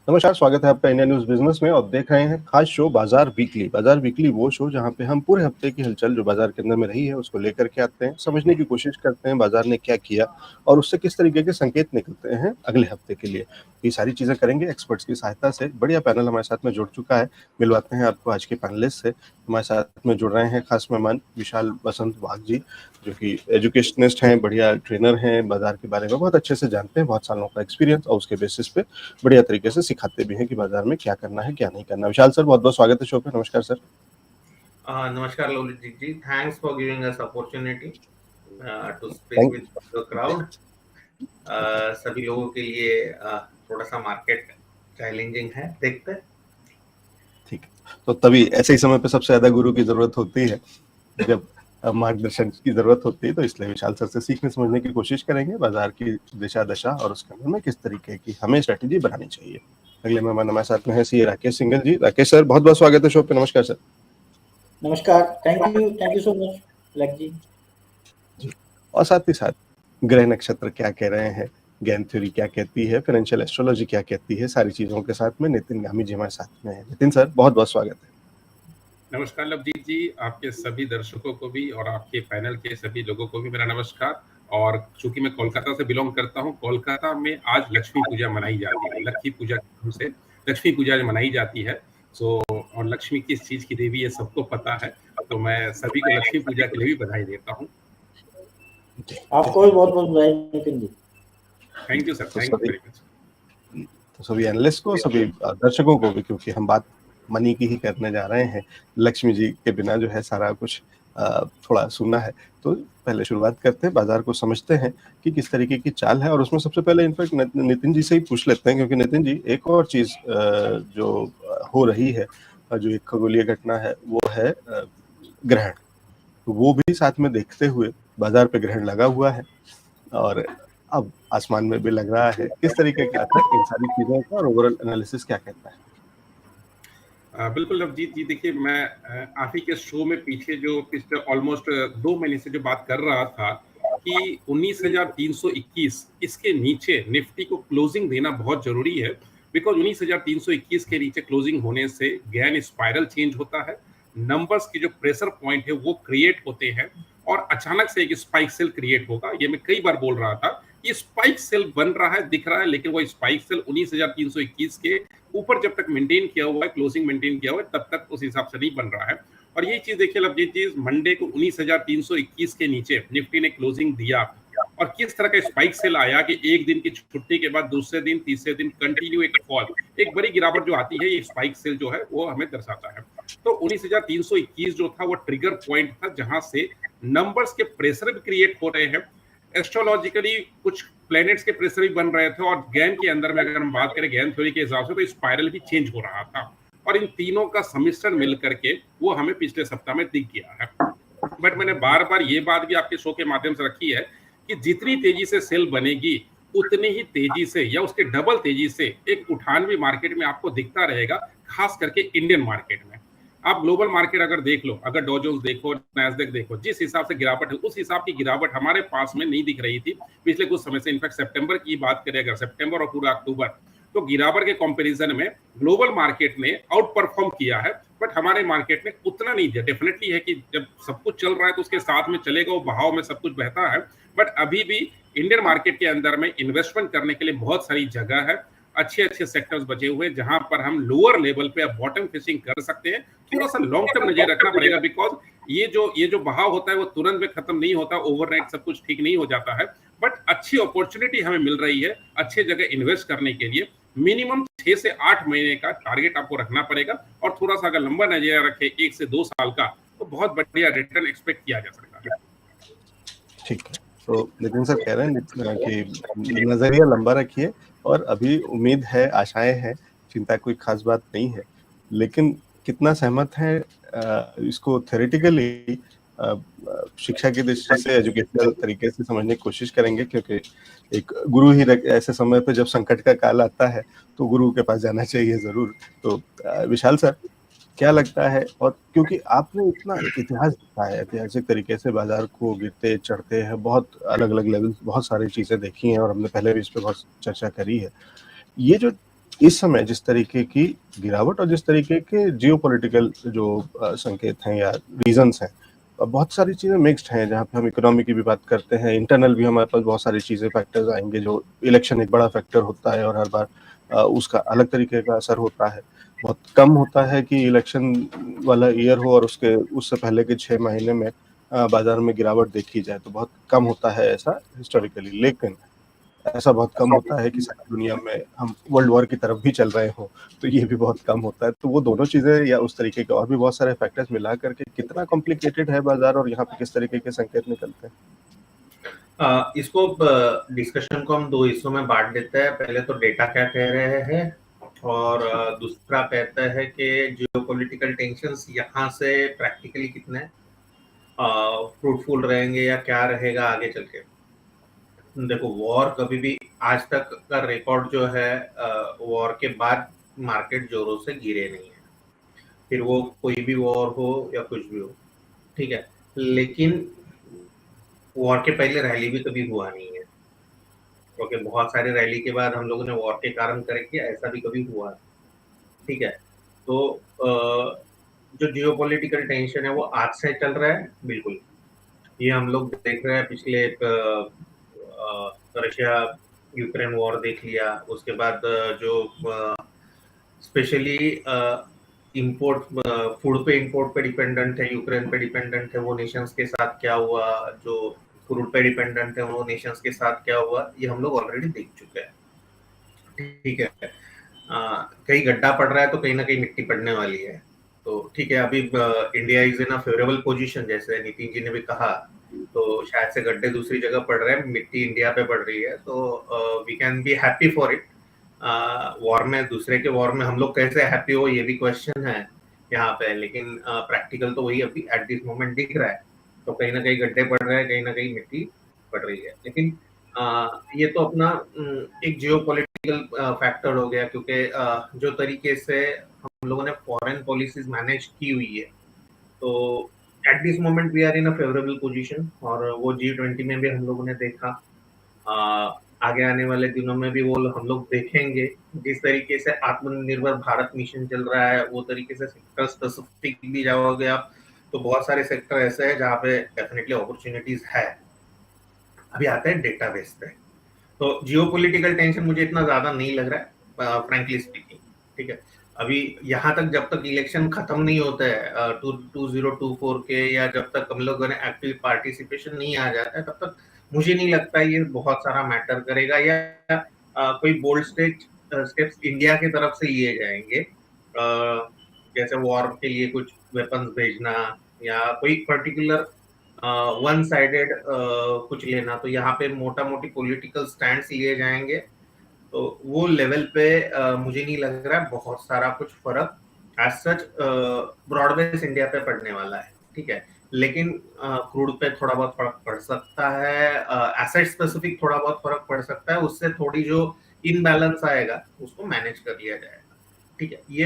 नमस्कार, स्वागत है आपका इंडिया न्यूज़ बिज़नेस में। और देख रहे हैं खास शो बाजार वीकली। बाजार वीकली वो शो जहां पे हम पूरे हफ्ते की हलचल जो बाजार के अंदर में रही है उसको लेकर के आते हैं, समझने की कोशिश करते हैं बाजार ने क्या किया और उससे किस तरीके के संकेत निकलते हैं अगले हफ्ते के लिए। ये सारी चीजें करेंगे एक्सपर्ट्स की सहायता से। बढ़िया पैनल हमारे साथ में जुड़ चुका है, मिलवाते हैं आपको आज के पैनलिस्ट से। हमारे साथ में जुड़ रहे हैं खास मेहमान विशाल बसंत वाघ जी, जो कि एजुकेशनिस्ट हैं, बढ़िया ट्रेनर हैं, बाजार के बारे में बहुत अच्छे से जानते हैं, बहुत सालों का एक्सपीरियंस, और उसके बेसिस पे बढ़िया तरीके से सिखाते भी हैं कि बाजार में क्या करना है क्या नहीं करना। विशाल सर, बहुत बहुत स्वागत है शो पे। नमस्कार सर। नमस्कार Lalit ji, thanks for giving us opportunity to speak with the crowd. सभी लोगों के लिए थोड़ा सा मार्केट चैलेंजिंग है, देखते हैं। ठीक है, तो तभी ऐसे ही समय पे सबसे ज्यादा गुरु की जरूरत होती है, जब मार्गदर्शन की जरूरत होती है, तो इसलिए विशाल सर से सीखने समझने की कोशिश करेंगे बाजार की दिशा दशा और उसके अंदर में किस तरीके की हमें स्ट्रेटेजी बनानी चाहिए। अगले मेहमान हमारे साथ में है सी राकेश सिंघल जी। राकेश सर, बहुत बहुत स्वागत है शो पे। नमस्कार सर। नमस्कार, थैंक यू सो मच लक जी। और साथ ही साथ ग्रह नक्षत्र क्या कह रहे हैं, गेम थ्योरी क्या कहती है, फाइनेंशियल एस्ट्रोलॉजी क्या कहती है, सारी चीजों के साथ में नितिन गामी जी हमारे साथ में है। नितिन सर, बहुत बहुत स्वागत है। नमस्कार लवजीत जी, आपके सभी दर्शकों को भी और आपके पैनल के सभी लोगों को भी मेरा नमस्कार। और चूंकि मैं कोलकाता से बिलोंग करता हूं, कोलकाता में आज लक्ष्मी पूजा मनाई जाती है। लक्ष्मी पूजा के नाम से लक्ष्मी पूजा मनाई जाती है। और लक्ष्मी किस चीज की देवी है सबको पता है, तो मैं सभी को लक्ष्मी पूजा के लिए भी बधाई देता हूँ। आपको भी बहुत बहुत बधाई Nitin ji. Thank you sir, thank you very much. तो सभी एनालिस्ट को, सभी दर्शकों को भी, क्योंकि हम बात मनी की ही करने जा रहे हैं, लक्ष्मी जी के बिना जो है सारा कुछ थोड़ा सुनना है। तो पहले शुरुआत करते हैं, बाजार को समझते हैं कि किस तरीके की चाल है। और उसमें सबसे पहले इनफैक्ट नितिन जी से ही पूछ लेते हैं, क्योंकि नितिन जी एक और चीज जो हो रही है, जो एक खगोलीय घटना है, वो है ग्रहण। वो भी साथ में देखते हुए बाजार पे ग्रहण लगा हुआ है और अब आसमान में भी लग रहा है। किस तरीके का था इन सारी चीजों का और ओवरऑल एनालिसिस क्या कहता है? बिल्कुल लवजीत जी, देखिए मैं आप ही के शो में पिछले ऑलमोस्ट 2 महीने से जो बात कर रहा था कि 19,321 इसके नीचे निफ्टी को क्लोजिंग देना बहुत जरूरी है। बिकॉज 19,321 के नीचे क्लोजिंग होने से गैन स्पाइरल चेंज होता है, नंबर्स की जो प्रेशर पॉइंट है वो क्रिएट होते हैं और अचानक से एक स्पाइक सेल क्रिएट होगा। ये मैं कई बार बोल रहा था, ये स्पाइक सेल बन रहा है, दिख रहा है, लेकिन वो स्पाइक सेल 19,321 के ऊपर जब तक मेंटेन किया हुआ है, क्लोजिंग मेंटेन किया हुआ है, तब तक उस हिसाब से नहीं बन रहा है। और ये चीज देखिए लवजीत जी, मंडे को 19,321 के नीचे निफ्टी ने क्लोजिंग दिया और किस तरह का स्पाइक सेल आया कि एक दिन की छुट्टी के बाद दूसरे दिन तीसरे दिन कंटिन्यू एक फॉल, एक बड़ी गिरावट जो आती है, ये स्पाइक सेल जो है वो हमें दर्शाता है। तो 19,321 जो था वो ट्रिगर पॉइंट था जहां से नंबर्स के प्रेशर भी क्रिएट हो रहे हैं, एस्ट्रोलॉजिकली कुछ प्लैनेट्स के प्रेशर भी बन रहे थे, और गैन के अंदर में अगर हम बात करें गैन थ्योरी के हिसाब से तो स्पाइरल भी चेंज हो रहा था। और इन तीनों का समिश्रण मिल करके वो हमें पिछले सप्ताह में दिख गया है। बट मैंने बार बार ये बात भी आपके शो के माध्यम से रखी है कि जितनी तेजी से सेल बनेगी उतनी ही तेजी से या उसके डबल तेजी से एक उठान भी मार्केट में आपको दिखता रहेगा, खास करके इंडियन मार्केट में। आप ग्लोबल मार्केट अगर देख लो, अगर डॉ जोन्स देखो, नैस्डैक देखो, जिस हिसाब से गिरावट है उस हिसाब की गिरावट हमारे पास में नहीं दिख रही थी पिछले कुछ समय से। इनफैक्ट सितंबर की बात करें, अगर सितंबर और पूरा अक्टूबर, तो गिरावट के कंपैरिजन में ग्लोबल मार्केट ने आउट परफॉर्म किया है, बट हमारे मार्केट ने उतना नहीं दिया। डेफिनेटली है कि जब सब कुछ चल रहा है तो उसके साथ में चलेगा, वो बहाव में सब कुछ बहता है, बट अभी भी इंडियन मार्केट के अंदर में इन्वेस्टमेंट करने के लिए बहुत सारी जगह है, अच्छे अच्छे सेक्टर्स बचे हुए जहां पर हम लोअर लेवल पे बॉटम फिशिंग कर सकते हैं। थोड़ा सा लॉन्ग टर्म नजर रखना पड़ेगा, बिकॉज ये जो बहाव होता है वो तुरंत में खत्म नहीं होता, ओवरनाइट सब कुछ ठीक नहीं हो जाता है। बट अच्छी अपॉर्चुनिटी हमें मिल रही है अच्छे जगह इन्वेस्ट करने के लिए। मिनिमम 6 से 8 महीने का टारगेट आपको रखना पड़ेगा, और थोड़ा सा अगर लंबा नजरिया रखे 1 से 2 साल का, तो बहुत बढ़िया रिटर्न एक्सपेक्ट किया जा सकता है। ठीक है, तो नितिन सर कह रहे हैं कि नजरिया लंबा रखिए, और अभी उम्मीद है, आशाएं हैं, चिंता कोई खास बात नहीं है। लेकिन कितना सहमत है इसको थ्योरेटिकली शिक्षा की दृष्टि से, एजुकेशनल तरीके से समझने की कोशिश करेंगे, क्योंकि एक गुरु ही ऐसे समय पे जब संकट का काल आता है तो गुरु के पास जाना चाहिए जरूर। तो विशाल सर, क्या लगता है, और क्योंकि आपने इतना इतिहास देखा है, ऐतिहासिक तरीके से बाजार को गिरते चढ़ते हैं, बहुत अलग अलग लेवल, बहुत सारी चीजें देखी हैं, और हमने पहले भी इस पर बहुत चर्चा करी है। ये जो इस समय जिस तरीके की गिरावट और जिस तरीके के जियोपॉलिटिकल जो संकेत हैं या रीजंस हैं, बहुत सारी चीज़ें मिक्स्ड हैं, जहाँ पे हम इकोनॉमी की भी बात करते हैं, इंटरनल भी हमारे पास बहुत सारी चीज़ें फैक्टर्स आएंगे, जो इलेक्शन एक बड़ा फैक्टर होता है और हर बार उसका अलग तरीके का असर होता है। बहुत कम होता है कि इलेक्शन वाला ईयर हो और उससे पहले के 6 महीने में बाजार में गिरावट देखी जाए, तो बहुत कम होता है ऐसा हिस्टोरिकली। लेकिन ऐसा बहुत कम होता है कि सारी दुनिया में हम वर्ल्ड वॉर की तरफ भी चल रहे हों, तो ये भी बहुत कम होता है। तो वो दोनों चीज़ें या उस तरीके के और भी बहुत सारे फैक्टर्स मिला करके कितना कॉम्प्लिकेटेड है बाजार और यहाँ पे किस तरीके के संकेत निकलते हैं। इसको डिस्कशन को हम दो हिस्सों में बांट देते हैं। पहले तो डेटा क्या कह रहे हैं और दूसरा कहता है कि जियोपॉलिटिकल टेंशंस यहाँ से प्रैक्टिकली कितने फ्रूटफुल रहेंगे या क्या रहेगा आगे चल के। देखो, वॉर कभी भी आज तक का रिकॉर्ड जो है, वॉर के बाद मार्केट जोरों से गिरे नहीं है, फिर वो कोई भी वॉर हो या कुछ भी हो, ठीक है। लेकिन वॉर के पहले रैली भी कभी हुआ नहीं है, क्योंकि बहुत सारी रैली के बाद हम लोगों ने वॉर के कारण करेक्ट किया, ऐसा भी कभी हुआ, ठीक है। तो जो जियोपॉलिटिकल टेंशन है वो आज से चल रहा है, बिल्कुल। ये हम लोग देख रहे हैं, पिछले रशिया यूक्रेन वॉर देख लिया, उसके बाद जो स्पेशली इंपोर्ट, फूड पे इंपोर्ट पे डिपेंडेंट है, यूक्रेन पे डिपेंडेंट है, वो नेशंस के साथ क्या हुआ, जो क्रूड पे डिपेंडेंट है वो नेशंस के साथ क्या हुआ, ये हम लोग ऑलरेडी देख चुके हैं, ठीक है। कहीं गड्ढा पड़ रहा है तो कहीं ना कहीं मिट्टी पड़ने वाली है, तो ठीक है। अभी India is in a favourable position, जैसे नितिन जी ने भी कहा, तो शायद से गड्ढे दूसरी जगह पड़ रहे हैं, मिट्टी इंडिया पे पड़ रही है, तो we can be happy for it. War में, दूसरे के वॉर में हम लोग कैसे हैप्पी हो, ये भी क्वेश्चन है यहाँ पे, लेकिन प्रैक्टिकल तो वही अभी एट दिस मोमेंट दिख रहा है। तो कहीं ना कहीं गड्ढे पड़ रहे हैं, कहीं ना कहीं मिट्टी पड़ रही है, लेकिन ये तो अपना एक जियोपॉलिटिकल फैक्टर हो गया, क्योंकि जो तरीके से हम लोगों ने फॉरेन पॉलिसीज मैनेज की हुई है, तो at this moment we are in a favourable position, और वो G20 में भी हम लोगों ने देखा, आगे आने वाले दिनों में भी वो हम लोग देखेंगे। जिस तरीके से आत्मनिर्भर भारत मिशन चल रहा है, वो तरीके से सेक्टर स्पेसिफिक भी जाओगे आप, तो बहुत सारे सेक्टर ऐसे हैं जहाँ पे डेफिनेटली अपॉर्चुनिटीज है। अभी आते हैं डेटाबेस पे, तो जियोपॉलिटिकल टेंशन मुझे इतना ज्यादा नहीं लग रहा है, फ्रैंकली स्पीकिंग, ठीक है। अभी यहाँ तक जब तक इलेक्शन खत्म नहीं होता है 2024 के, या जब तक हम लोगों ने एक्टिव पार्टिसिपेशन नहीं आ जाता है, तब तक मुझे नहीं लगता ये बहुत सारा मैटर करेगा, या कोई बोल्ड स्टेप्स इंडिया की तरफ से लिए जाएंगे, जैसे वॉर के लिए कुछ वेपन्स भेजना या कोई पर्टिकुलर वन साइडेड कुछ लेना, तो यहाँ पे मोटा मोटी पॉलिटिकल स्टैंड लिए जाएंगे, तो वो लेवल पे मुझे नहीं लग रहा है बहुत सारा कुछ फर्क as such broad base India पे पड़ने वाला है, ठीक है। लेकिन क्रूड पे थोड़ा बहुत फर्क पड़ सकता है, एसेट स्पेसिफिक थोड़ा बहुत फर्क पड़ सकता है, उससे थोड़ी जो इनबैलेंस आएगा उसको मैनेज कर लिया जाएगा, ठीक है। ये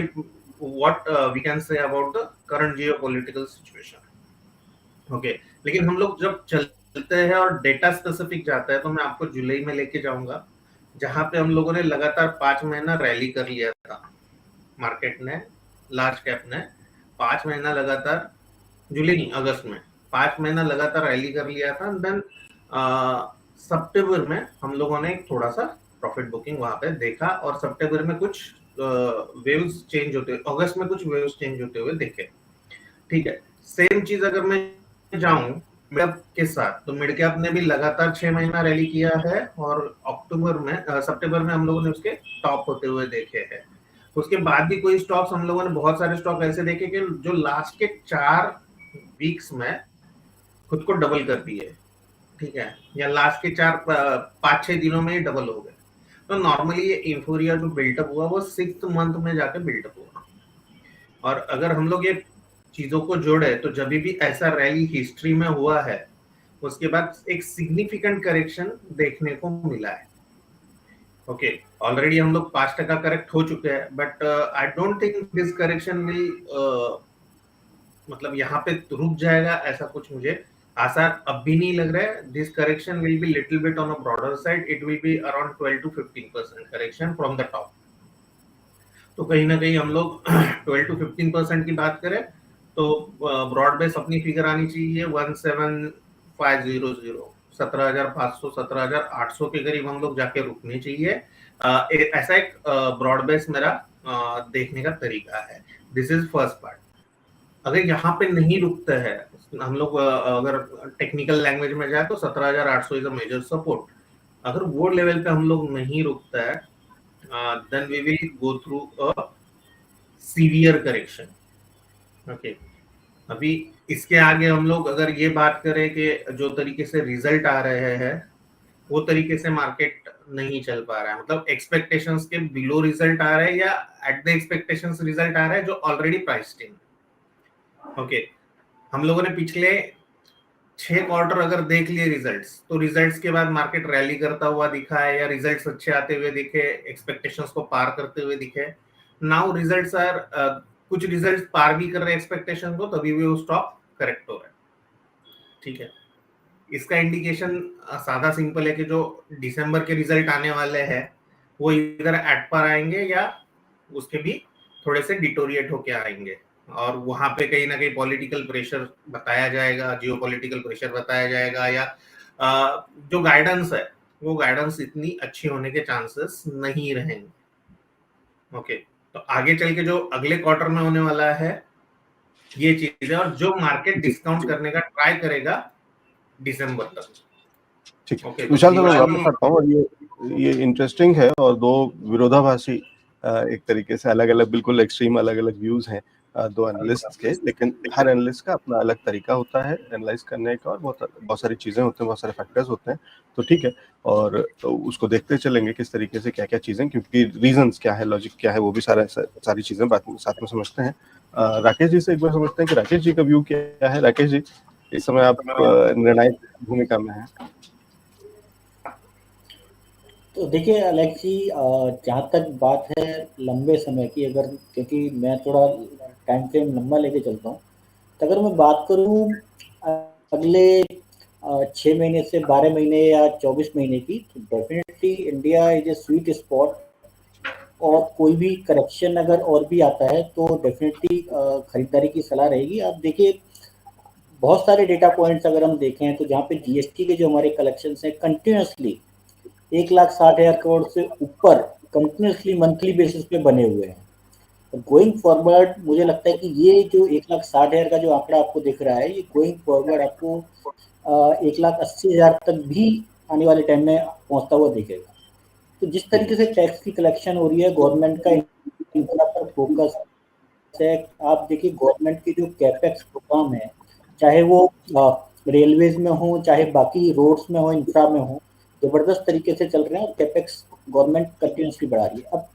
what we can say about the current geopolitical situation, okay. लेकिन हम लोग जब चलते हैं और डेटा स्पेसिफिक जाता है, तो मैं आपको जुलाई में लेके जाऊंगा, जहां पे हम लोगों ने लगातार 5 महीना रैली कर लिया था, मार्केट ने, लार्ज कैप ने 5 महीना लगातार, जुलाई नहीं अगस्त में 5 महीना लगातार रैली कर लिया था। देन सितंबर में हम लोगों ने थोड़ा सा प्रॉफिट बुकिंग वहां पे देखा, और सितंबर में कुछ वेव्स चेंज होते, अगस्त में कुछ वेव्स चेंज होते हुए देखे, ठीक है। सेम चीज अगर मैं जाऊं मिड कैप के साथ, तो मिड कैप ने भी लगातार 6 महीना रैली किया है, और अक्टूबर में सितंबर में हम लोगों ने उसके टॉप होते हुए देखे हैं। उसके बाद भी कोई स्टॉक्स हम लोगों ने, बहुत सारे स्टॉक ऐसे देखे कि जो लास्ट के 4 वीक्स में खुद को डबल कर दिए, ठीक है, या लास्ट के 5-6 दिनों में ही डबल हो गए। तो नॉर्मली ये इंफोरिया जो बिल्टअप हुआ वो 6th मंथ में जाके बिल्टअप हुआ, और अगर हम लोग ये चीजों को जोड़े, तो जब भी ऐसा रैली हिस्ट्री में हुआ है, उसके बाद एक सिग्निफिकेंट करेक्शन देखने को मिला है, ओके। ऑलरेडी हम लोग 5% करेक्ट हो चुके हैं, but I don't think this correction will, मतलब यहाँ पे रुक जाएगा, ऐसा कुछ मुझे आसार अब भी नहीं लग रहा है। This correction will be little bit on a broader side, it will be around 12 to 15% correction from the top, तो कहीं ना कहीं हम लोग 12 to 15% की बात करें तो ब्रॉड बेस अपनी फिगर आनी चाहिए 17500, 17,500 17,800 के करीब हम लोग जाके रुकने चाहिए। ऐसा एक ब्रॉड बेस मेरा देखने का तरीका है। This is first part. अगर यहाँ पे नहीं रुकता है, हम लोग अगर टेक्निकल लैंग्वेज में जाए तो 17,800 इज अ मेजर सपोर्ट। अगर वो लेवल पे हम लोग नहीं रुकता है, then we will go through a severe correction. Okay, अभी इसके आगे हम लोग अगर ये बात करें कि जो तरीके से रिजल्ट आ रहे हैं वो तरीके से मार्केट नहीं चल पा रहा है, मतलब एक्सपेक्टेशंस के बिलो रिजल्ट आ रहे हैं या एट द एक्सपेक्टेशंस रिजल्ट आ रहा है जो ऑलरेडी प्राइस्ड इन। ओके, हम लोगों ने पिछले 6 क्वार्टर अगर देख लिए रिजल्ट्स, तो रिजल्ट्स के बाद मार्केट रैली करता हुआ दिखा है या रिजल्ट्स अच्छे आते हुए दिखे, एक्सपेक्टेशंस को पार करते हुए दिखे। नाउ रिजल्ट्स आर कुछ रिजल्ट्स पार भी कर रहे हैं एक्सपेक्टेशन को, तभी भी वो स्टॉक करेक्ट हो रहा है। ठीक है, इसका इंडिकेशन सादा सिंपल है कि जो दिसंबर के रिजल्ट आने वाले हैं वो इधर एट पर आएंगे या उसके भी थोड़े से डिटोरिएट होके आएंगे, और वहां पे कहीं ना कहीं पॉलिटिकल प्रेशर बताया जाएगा, जियोपॉलिटिकल प्रेशर बताया जाएगा, या जो गाइडेंस है वो गाइडेंस इतनी अच्छी होने के चांसेस नहीं रहेंगे। ओके, तो आगे चल के जो अगले क्वार्टर में होने वाला है ये चीज है, और जो मार्केट डिस्काउंट करने का ट्राई करेगा दिसंबर तक। ठीक, ओके, विशाल सर मैं वापस आता हूँ। और ये इंटरेस्टिंग है, और दो विरोधाभासी एक तरीके से अलग अलग, बिल्कुल एक्सट्रीम अलग अलग व्यूज हैं दो एनालिस्ट के, लेकिन हर एनालिस्ट का अपना अलग तरीका होता है एनालाइज करने का, और बहुत सारी चीजें होते हैं, बहुत सारे फैक्टर्स होते हैं। तो ठीक है, और तो उसको देखते चलेंगे किस तरीके से क्या क्या चीजें, क्योंकि रीजंस क्या है, लॉजिक क्या है, वो भी सारी चीजें साथ में समझते हैं। राकेश जी से एक बार समझते हैं कि राकेश जी का व्यू क्या है। राकेश जी, इस समय आप निर्णायक भूमिका में हैं। तो देखिए अलेक्स जी, जहाँ तक बात है लंबे समय की, अगर क्योंकि मैं थोड़ा टाइम फ्रेम लंबा लेके चलता हूँ, तो अगर मैं बात करूँ अगले 6 महीने से 12 महीने या 24 महीने की, तो definitely India is a sweet spot, और कोई भी करेक्शन अगर और भी आता है तो डेफिनेटली खरीदारी की सलाह रहेगी। आप देखिए बहुत सारे डेटा पॉइंट्स अगर हम देखें तो जहाँ पे जीएसटी के जो हमारे कलेक्शन हैं कंटिन्यूसली 1,60,000 करोड़ से ऊपर कंटिन्यूसली मंथली बेसिस पे बने हुए हैं। गोइंग फॉरवर्ड मुझे लगता है कि ये जो 1,60,000 का जो आंकड़ा आपको दिख रहा है, ये गोइंग फॉरवर्ड आपको 1,80,000 तक भी आने वाले टाइम में पहुंचता हुआ दिखेगा। तो जिस तरीके से टैक्स की कलेक्शन हो रही है, गवर्नमेंट का इंफ्रा पर फोकस है। आप देखिए गवर्नमेंट की जो कैपेक्स प्रोग्राम है, चाहे वो रेलवेज में हो, चाहे बाकी रोड्स में हो, इंफ्रा में हो, जबरदस्त तरीके से चल रहे हैं, और कैपेक्स गवर्नमेंट कंटिन्यूसली बढ़ा रही है। अब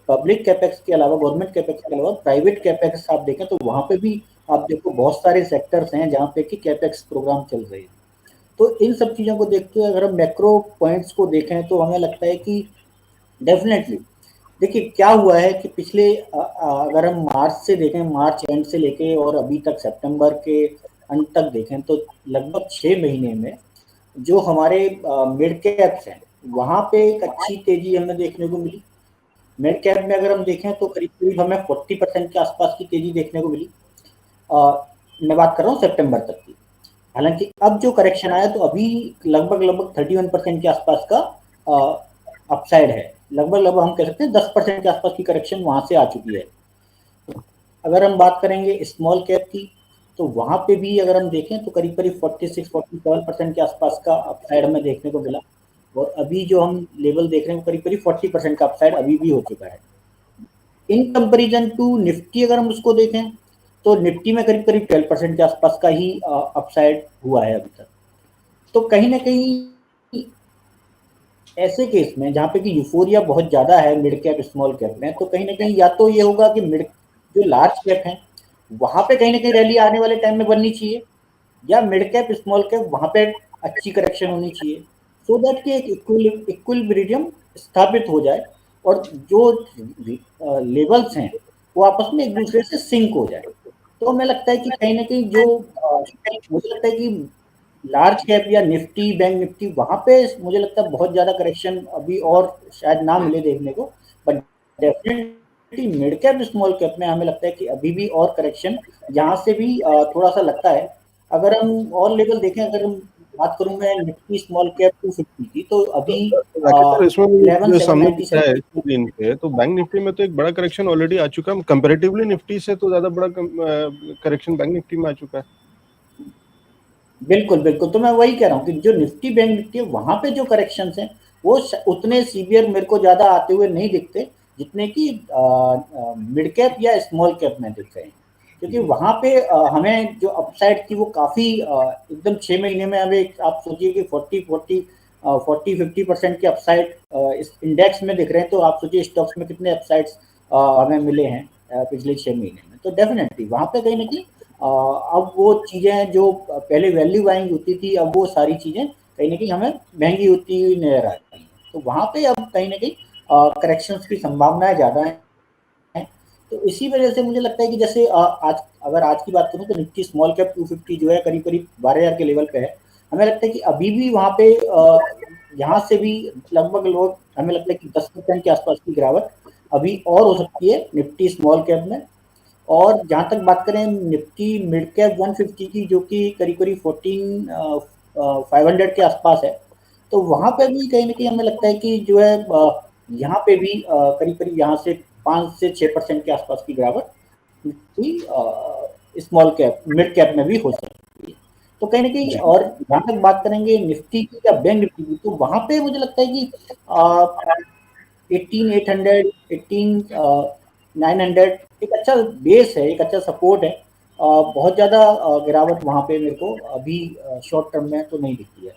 पब्लिक कैपेक्स के अलावा, गवर्नमेंट कैपेक्स के अलावा प्राइवेट कैपेक्स आप देखें तो वहाँ पे भी आप देखो बहुत सारे सेक्टर्स हैं जहाँ पे कि कैपेक्स प्रोग्राम चल रहे हैं। तो इन सब चीज़ों को देखते हुए अगर हम मैक्रो पॉइंट्स को देखें तो हमें लगता है कि डेफिनेटली देखिए क्या हुआ है कि पिछले अगर हम मार्च से देखें, मार्च एंड से लेके और अभी तक सितंबर के अंत तक देखें, तो लगभग 6 महीने में जो हमारे मिड कैप्स हैं वहाँ पे एक अच्छी तेजी हमें देखने को मिली। मिड कैप में अगर हम देखें तो करीब करीब हमें 40% के आसपास की तेजी देखने को मिली। मैं बात कर रहा हूँ सितंबर तक की। हालांकि अब जो करेक्शन आया तो अभी लगभग 31% के आसपास का अपसाइड है। लगभग हम कह सकते हैं 10% के आसपास की करेक्शन वहां से आ चुकी है। अगर हम बात करेंगे स्मॉल कैप की, तो वहां पे भी अगर हम देखें तो करीब 46-47% के आसपास का अपसाइड हमें देखने को मिला, और अभी जो हम लेवल देख रहे हैं करीब 40% का अपसाइड अभी भी हो चुका है। इन कंपेरिजन टू निफ्टी अगर हम उसको देखें तो निफ्टी में करीब 12% के आसपास का ही अपसाइड हुआ है अभी तक। तो कहीं ना कहीं ऐसे केस में जहाँ पे कि यूफोरिया बहुत ज़्यादा है मिड कैप स्मॉल कैप में, तो कहीं ना कहीं या तो ये होगा कि मिड जो लार्ज कैप है वहाँ पे कहीं ना कहीं रैली आने वाले टाइम में बननी चाहिए, या मिड कैप स्मॉल कैप वहाँ पे अच्छी करेक्शन होनी चाहिए, सो दैट कि एक इक्विलिब्रियम स्थापित हो जाए और जो लेवल्स हैं वो आपस में एक दूसरे से सिंक हो जाए। तो हमें लगता है कि कहीं ना कहीं जो मुझे लगता है कि लार्ज कैप या निफ्टी, बैंक निफ्टी, वहाँ पे मुझे लगता है बहुत ज़्यादा करेक्शन अभी और शायद ना मिले देखने को, but definitely definitely mid cap small cap में हमें लगता है कि अभी भी और करेक्शन यहाँ से भी थोड़ा सा लगता है। अगर हम और लेवल देखें, अगर हम बात करूं मैं निफ्टी स्मॉल कैप 250 की, तो अभी राकेश सर, इसमें जो सामने दिखा है 11,797 स्क्रीन पे, तो बैंक निफ्टी में तो एक बड़ा करेक्शन ऑलरेडी आ चुका है। कंपैरेटिवली निफ्टी से तो ज्यादा बड़ा करेक्शन बैंक निफ्टी में आ चुका है। बिल्कुल बिल्कुल, तो मैं वही कह रहा हूँ कि जो निफ्टी बैंक निफ्टी है वहां पे जो करेक्शंस हैं वो उतने सीवियर मेरे को ज्यादा आते हुए नहीं दिखते जितने कि मिड कैप या स्मॉल कैप में दिख रहे हैं। क्योंकि वहां पे हमें जो अपसाइड थी वो काफी एकदम 6 महीने में हमें आप सोचिए कि 40-50% के अपसाइड इस इंडेक्स में दिख रहे हैं, तो आप सोचिए स्टॉक्स में कितने अपसाइड्स हमें मिले हैं पिछले 6 महीने में। तो डेफिनेटली वहां पे कहीं ना कहीं अब वो चीजें जो पहले वैल्यू बाइंग होती थी, अब वो सारी चीजें कहीं ना कहीं हमें महंगी होती हुई नजर आ रही है। तो वहां पे अब कहीं ना कहीं करेक्शंस की संभावनाएं ज्यादा है। तो इसी वजह से मुझे लगता है कि जैसे आज की बात करूं तो निफ्टी स्मॉल कैप 250 जो है करीब करीब 12,000 के लेवल पे है। हमें लगता है कि अभी भी वहां पे यहाँ से भी लगभग लोग हमें लगता है कि 10% के आसपास की गिरावट अभी और हो सकती है निफ्टी स्मॉल कैप में। और जहां तक बात करें निफ्टी मिड कैप 150 की, जो कि करीब करीब 14,500 के आसपास है, तो वहां पे भी कहीं ना कहीं हमें लगता है कि जो है यहाँ पे भी करीब करीब यहाँ से 5 से 6% के आसपास की गिरावट Nifty small cap mid cap में भी हो सकती है। तो कहीं ना कहीं, और जहां तक बात करेंगे निफ्टी की या बैंक निफ्टी की, तो वहां पे मुझे लगता है कि 18,800 18,900 एक अच्छा बेस है, एक अच्छा सपोर्ट है। बहुत ज्यादा गिरावट वहां पे मेरे को अभी शॉर्ट टर्म में तो नहीं दिखती है।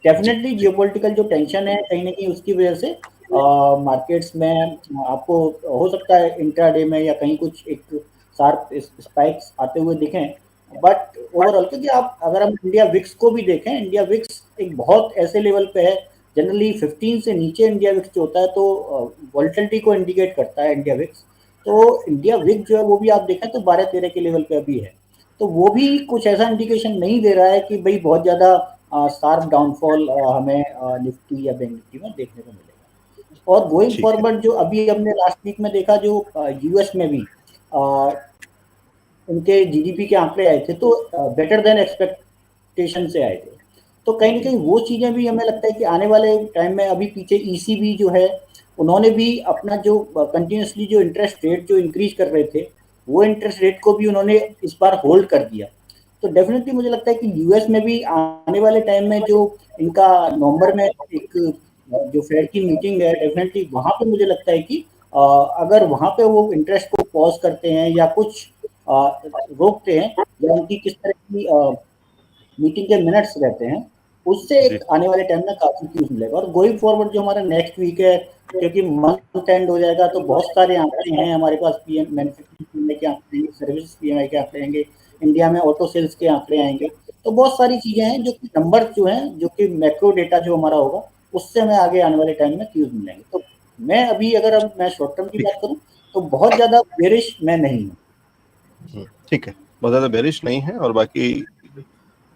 डेफिनेटली जियोपॉलिटिकल जो टेंशन है कहीं ना कहीं उसकी वजह से मार्केट्स में आपको हो सकता है इंट्राडे में या कहीं कुछ एक शार्प स्पाइक्स आते हुए दिखें, बट ओवरऑल क्योंकि आप अगर हम इंडिया विक्स को भी देखें, इंडिया विक्स एक बहुत ऐसे लेवल पे है, जनरली 15 से नीचे इंडिया विक्स जो होता है तो वॉलेटिलिटी को इंडिकेट करता है इंडिया विक्स। तो इंडिया विक्स जो है वो भी आप देखें तो 12-13 के लेवल पे अभी है, तो वो भी कुछ ऐसा इंडिकेशन नहीं दे रहा है कि भाई बहुत ज्यादा शार्प डाउनफॉल हमें निफ्टी या बैंक निफ्टी में देखने को मिलेगा। और गोइंग फॉरवर्ड जो अभी हमने लास्ट वीक में देखा, जो यूएस में भी उनके जीडीपी के आंकड़े आए थे तो बेटर देन एक्सपेक्टेशन से आए थे। तो कहीं ना कहीं वो चीजें भी हमें लगता है कि आने वाले टाइम में, अभी पीछे ईसीबी जो है उन्होंने भी अपना जो कंटिन्यूसली जो इंटरेस्ट रेट जो इंक्रीज कर रहे थे वो इंटरेस्ट रेट को भी उन्होंने इस बार होल्ड कर दिया। तो डेफिनेटली मुझे लगता है कि यूएस में भी आने वाले टाइम में जो इनका नवंबर में एक जो फेड की मीटिंग है, डेफिनेटली वहां पे मुझे लगता है कि अगर वहां पे वो इंटरेस्ट को पॉज करते हैं या कुछ रोकते हैं या उनकी किस तरह की मीटिंग के मिनट्स रहते हैं, उससे एक आने वाले टाइम में काफी न्यूज मिलेगा। और गोइंग फॉरवर्ड जो हमारा नेक्स्ट वीक है, क्योंकि मंथ एंड हो जाएगा तो बहुत सारे आंकड़े हैं हमारे पास, पीएम मैन्युफैक्चरिंग पीएमआई के आंकड़े, सर्विस पीएमआई के आंकड़े आएंगे, इंडिया में ऑटो सेल्स के आंकड़े आएंगे। तो बहुत सारी चीजें हैं जो कि नंबर जो हैं, जो कि मैक्रो डेटा जो हमारा होगा उससे हमें आगे आने वाले टाइम में न्यूज मिलेंगे। तो मैं अभी अगर मैं शॉर्ट टर्म की बात करूं तो बहुत ज्यादा बेरिश मैं नहीं हूँ। ठीक है, बहुत ज्यादा बेरिश नहीं है, और बाकी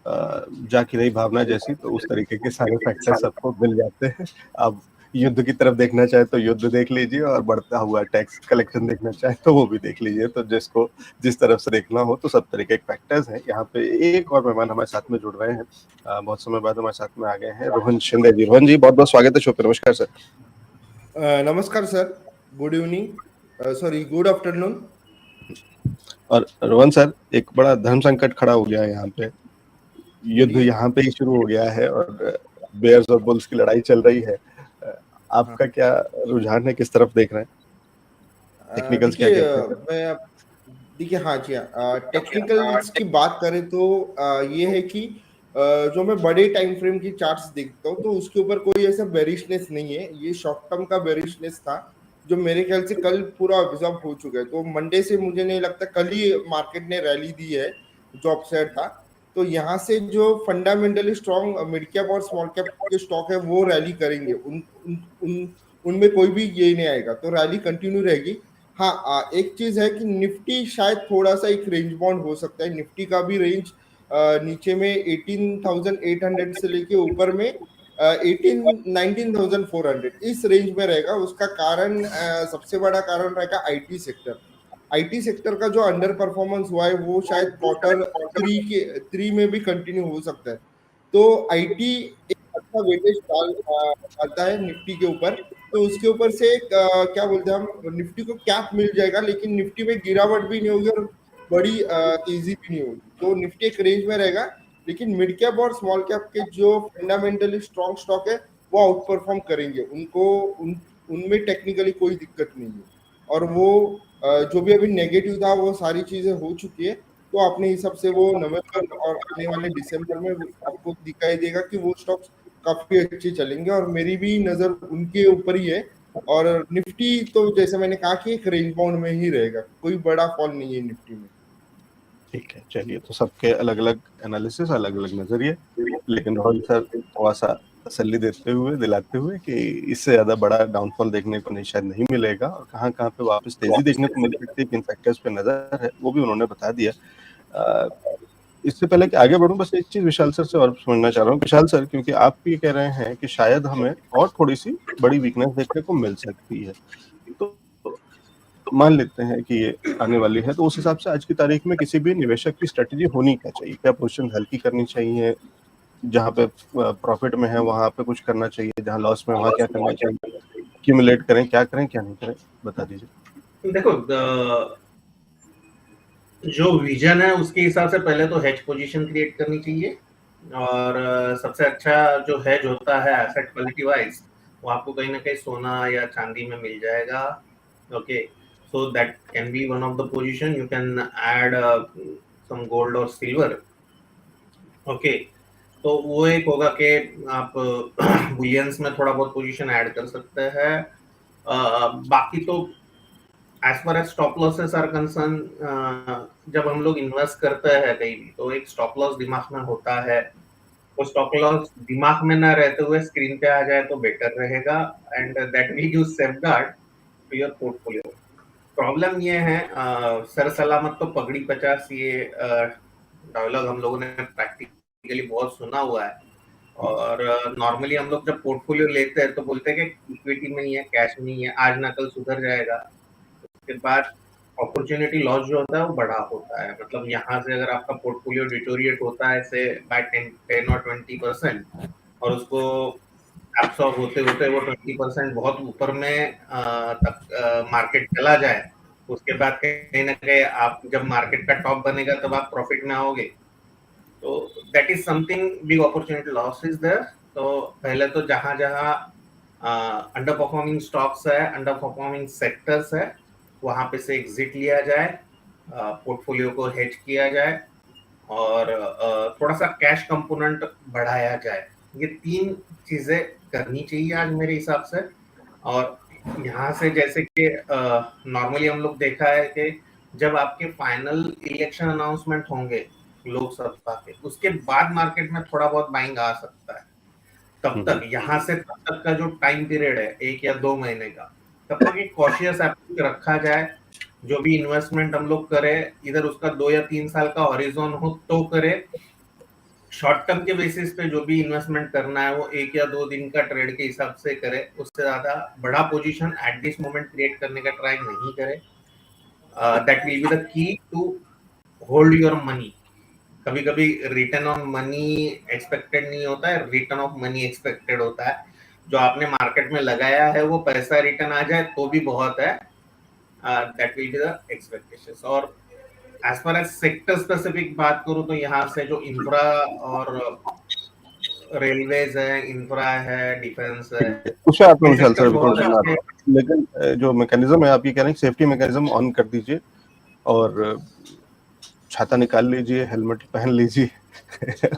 जाकी रही भावना जैसी, तो उस तरीके के सारे फैक्टर सबको मिल जाते हैं। अब युद्ध की तरफ देखना चाहे तो युद्ध देख लीजिए, और बढ़ता हुआ टैक्स कलेक्शन देखना चाहे तो वो भी देख लीजिए। तो जिसको जिस तरफ से देखना हो, तो सब तरीके के फैक्टर्स हैं। यहाँ पे एक और मेहमान हमारे साथ में जुड़ रहे हैं, बहुत समय बाद हमारे साथ में आ गए हैं, रोहन शिंदे जी। रोहन जी, बहुत बहुत स्वागत है शो पे। नमस्कार सर। नमस्कार sir, good evening, sorry good afternoon. और रोहन सर, एक बड़ा धर्म संकट खड़ा हो गया है यहाँ पे, युद्ध यहाँ पे ही शुरू हो गया है और बेयर्स और बुल्स की लड़ाई चल रही है। आपका क्या रुझान है, किस तरफ देख रहे हैं? टेक्निकल्स क्या कहते हैं? देखिए हाँ जी, टेक्निकल्स की बात करें तो ये है कि जो मैं बड़े टाइम फ्रेम की चार्ट्स देखता हूँ तो उसके ऊपर कोई ऐसा बेरिशनेस नहीं है। ये शॉर्ट टर्म का बेरिशनेस था जो मेरे ख्याल से कल पूरा ऑब्जर्व हो चुका है। तो मंडे से मुझे नहीं लगता, कल ही मार्केट ने रैली दी है जो अपसाइड था। तो यहाँ से जो फंडामेंटली स्ट्रॉन्ग मिड कैप और स्मॉल कैप के स्टॉक है वो रैली करेंगे, उनमें कोई भी ये नहीं आएगा, तो रैली कंटिन्यू रहेगी। हाँ, एक चीज है कि निफ्टी शायद थोड़ा सा एक रेंज बाउंड हो सकता है। निफ्टी का भी रेंज नीचे में 18,800 से लेके ऊपर में 18-19,400 इस रेंज में रहेगा। उसका कारण सबसे बड़ा कारण रहेगा आईटी सेक्टर। आईटी सेक्टर का जो अंडर परफॉर्मेंस हुआ है वो शायद Q3 में भी कंटिन्यू हो सकता है। तो आईटी एक अच्छा वेटेज आता है निफ्टी के ऊपर, तो उसके ऊपर से क्या बोलते हैं हम, निफ्टी को कैप मिल जाएगा, लेकिन निफ्टी में गिरावट भी नहीं होगी और बड़ी तेजी भी नहीं होगी। तो निफ्टी एक रेंज में रहेगा, लेकिन मिड कैप और स्मॉल कैप के जो फंडामेंटली स्ट्रॉन्ग स्टॉक है वो आउट परफॉर्म करेंगे। उनमें टेक्निकली कोई दिक्कत नहीं है, और वो जो भी अभी नेगेटिव था वो सारी चीजें हो चुकी है। तो अपने हिसाब से वो नवंबर और आने वाले दिसंबर में आपको दिखाई देगा कि वो स्टॉक्स काफी अच्छे चलेंगे, और मेरी भी नजर उनके ऊपर ही है। और निफ्टी तो जैसे मैंने कहा कि एक रेंज बाउंड में ही रहेगा, कोई बड़ा फॉल नहीं है निफ्टी में। ठीक है, चलिए, तो सबके अलग अलग एनालिसिस, अलग अलग नजरिए, लेकिन रोहन सर थोड़ा सा तसल्ली देते हुए, दिलाते हुए कि इससे ज्यादा बड़ा डाउनफॉल देखने को नहीं, शायद नहीं मिलेगा, और कहाँ कहाँ पे वापस तेजी देखने को मिल सकती है, किन फैक्टर्स पे नजर है, वो भी उन्होंने बता दिया। इससे पहले कि आगे बढ़ूं, बस एक चीज विशाल सर से और समझना चाह रहा हूँ। विशाल सर, क्योंकि आप भी कह रहे हैं कि शायद हमें और थोड़ी सी बड़ी वीकनेस देखने को मिल सकती है, तो मान लेते हैं कि ये आने वाली है, तो उस हिसाब से आज की तारीख में किसी भी निवेशक की स्ट्रेटेजी होनी क्या चाहिए? क्या पोजीशन हल्की करनी चाहिए, जहां पे प्रॉफिट में है वहां पे कुछ करना चाहिए, जहां लॉस में वहां क्या करना चाहिए, एक्यूमुलेट करें, क्या करें क्या नहीं करें, बता दीजिए। देखो, जो विजन है उसके हिसाब से पहले तो हेज पोजीशन क्रिएट करनी चाहिए, और सबसे अच्छा जो हेज होता है एसेट क्वालिटी वाइज, वो आपको कहीं ना कहीं सोना या चांदी में मिल जाएगा। Okay, so that can be one of the position. You can add some gold और सिल्वर। ओके, तो वो एक होगा कि आप बुलियंस में थोड़ा बहुत पोजीशन ऐड कर सकते हैं। बाकी तो as far as stop losses are concern, जब हम लोग इन्वेस्ट करते हैं कहीं भी, तो एक स्टॉप लॉस दिमाग में होता है। वो स्टॉप लॉस दिमाग में ना रहते हुए स्क्रीन पे आ जाए तो बेटर रहेगा, and that will give safeguard to your portfolio. Problem ये है, सर सलामत तो पगड़ी 50, ये डायलॉग हम लोगों ने प्रैक्टिकली बहुत सुना हुआ है। और नॉर्मली हम लोग जब पोर्टफोलियो लेते हैं तो बोलते हैं कि इक्विटी में ही है, कैश में ही है, आज ना कल सुधर जाएगा। उसके बाद अपॉर्चुनिटी लॉस जो होता है वो बड़ा होता है। मतलब यहाँ से अगर आपका पोर्टफोलियो डिटोरिएट होता है से बाय 10 और 20%, और उसको एब्सॉर्ब होते होते वो 20% बहुत ऊपर में तक मार्केट चला जाए, उसके बाद कहीं ना कहीं आप जब मार्केट का टॉप बनेगा तब आप प्रॉफिट में आओगे। तो that is something, big opportunity loss is there. तो पहले तो जहां जहां अंडर परफॉर्मिंग स्टॉक्स है, अंडर परफॉर्मिंग सेक्टर्स है, वहां पे से एग्जिट लिया जाए, पोर्टफोलियो को हेज किया जाए, और थोड़ा सा कैश कंपोनेंट बढ़ाया जाए। ये 3 चीजें करनी चाहिए आज मेरे हिसाब से। और यहाँ से जैसे कि नॉर्मली हम लोग देखा है कि जब आपके फाइनल इलेक्शन अनाउंसमेंट होंगे लोकसभा के, उसके बाद मार्केट में थोड़ा बहुत बाइंग आ सकता है। तब तक यहाँ से तब तक का जो टाइम पीरियड है 1 या 2 महीने का, तब तक एक कॉशियस अप्रोच रखा जाए। जो भी इन्वेस्टमेंट हम लोग करें, इधर उसका 2 या 3 साल का हॉरिजॉन हो तो करे। शॉर्ट टर्म के बेसिस पे जो भी इन्वेस्टमेंट करना है वो 1 या 2 दिन का ट्रेड के हिसाब से करे, उससे ज्यादा बड़ा position at this moment create करने का ट्राई नहीं करे। That will be the key to hold your money. कभी कभी रिटर्न ऑन मनी एक्सपेक्टेड नहीं होता है, रिटर्न ऑफ मनी एक्सपेक्टेड होता है। जो आपने मार्केट में लगाया है वो पैसा रिटर्न आ जाए तो भी बहुत है। That will be the expectations. और as far as sector specific बात करूं तो यहाँ से जो इंफ्रा और रेलवेज है, इंफ्रा है, डिफेंस है, उससे आपने ये विशाल सर सेक्टर बिल्कुल बहुत सुना, अच्छे। लेकिन जो मैकेनिज्म है आप ये कह रहे हैं, सेफ्टी मैकेनिज्म ऑन कर दीजिए और छाता निकाल लीजिए, हेलमेट पहन लीजिए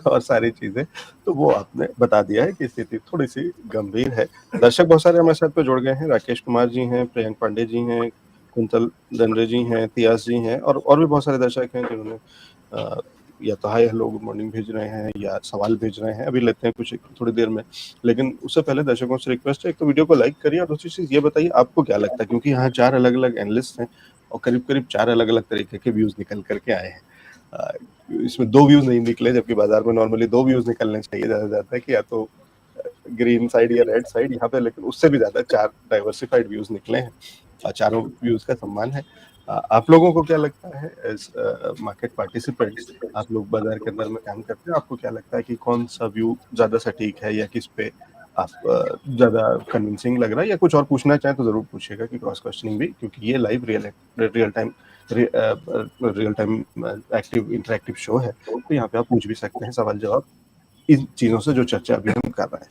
और सारी चीजें, तो वो आपने बता दिया है कि स्थिति थोड़ी सी गंभीर है। दर्शक बहुत सारे हमारे साथ पे जुड़ गए हैं। राकेश कुमार जी हैं, प्रियंक पांडे जी हैं, कुंतल दंडे जी हैं, तियास जी हैं, और भी बहुत सारे दर्शक हैं जिन्होंने या तो हाय हेलो गुड मॉर्निंग भेज रहे हैं या सवाल भेज रहे हैं। अभी लेते हैं कुछ थोड़ी देर में, लेकिन उससे पहले दर्शकों से रिक्वेस्ट है, एक तो वीडियो को लाइक करिए, और दूसरी चीज ये बताइए आपको क्या लगता है, क्योंकि यहाँ 4 अलग अलग एनालिस्ट हैं और करीब करीब 4 अलग अलग तरीके के व्यूज निकल करके आए हैं। इसमें 2 व्यूज नहीं निकले, जबकि बाजार में नॉर्मली 2 व्यूज निकलने चाहिए। ज्यादा जाता है कि या तो ग्रीन साइड या रेड साइड, यहाँ पे लेकिन उससे भी ज्यादा 4 डाइवर्सिफाइड व्यूज निकले हैं। चारों व्यूज का सम्मान है। आप लोगों को क्या लगता है एज मार्केट पार्टिसिपेंट्स, आप लोग बाजार के अंदर में काम करते हैं, आपको क्या लगता है कि कौन सा व्यू ज्यादा सटीक है या किस पे आप ज्यादा कन्विंसिंग लग रहा है, या कुछ और पूछना चाहें तो जरूर पूछिएगा कि क्रॉस क्वेश्चनिंग भी, क्योंकि ये live real time active interactive show है, तो यहाँ पे आप पूछ भी सकते हैं सवाल जवाब इन चीजों से जो चर्चा अभी हम कर रहे हैं।